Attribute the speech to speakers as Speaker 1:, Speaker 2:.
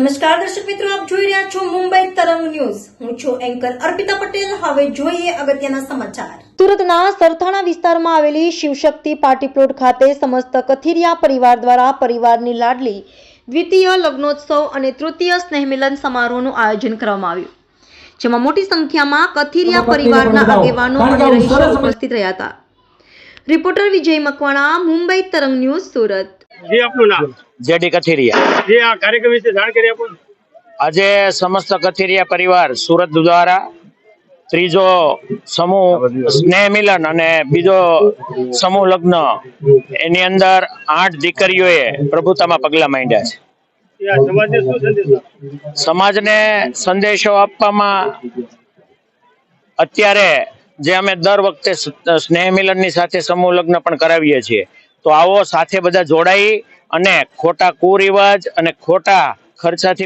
Speaker 1: નમસ્કાર દર્શક મિત્રો, આપ જોઈ રહ્યા છો મુંબઈ તરંગ ન્યૂઝ. હું છું એન્કર અર્પિતા પટેલ. હવે જોઈએ અગત્યના સમાચાર. સુરતના સરથાણા વિસ્તારમાં આવેલી શિવશક્તિ પાર્ટી પ્લોટ ખાતે સમસ્ત કથિરિયા પરિવાર દ્વારા પરિવારની લાડલી દ્વિતીય લગ્નોત્સવ અને તૃતીય સ્નેહમિલન સમારોહનું આયોજન કરવામાં આવ્યું, જેમાં મોટી સંખ્યામાં કથિરિયા પરિવારના આગેવાનો અને રહીશો ઉપસ્થિત રહ્યા હતા. રિપોર્ટર વિજય મકવાણા, મુંબઈ તરંગ ન્યૂઝ, સુરત.
Speaker 2: જી, આપનું નામ?
Speaker 3: જેડી કથિરિયા.
Speaker 2: જી, આ કાર્યક્રમ વિશે જાણકારી આપો.
Speaker 3: આજે સમસ્ત કથિરિયા પરિવાર સુરત દ્વારા ત્રીજો સમૂહ સ્નેહ મિલન અને બીજો સમૂહ લગ્ન, એની અંદર 8 દીકરીઓએ પ્રભુતામાં પગલા માંડ્યા છે.
Speaker 2: આ સમાજને શું સંદેશ આપો?
Speaker 3: સમાજને સંદેશો આપવામાં અત્યારે જે અમે દર વખતે સ્નેહ મિલનની સાથે સમૂહ લગ્ન પણ કરાવીએ છીએ, તો આવો સાથે બધા જોડાઈ અને ખોટા કુરિવાજ અને ખોટા ખર્ચાથી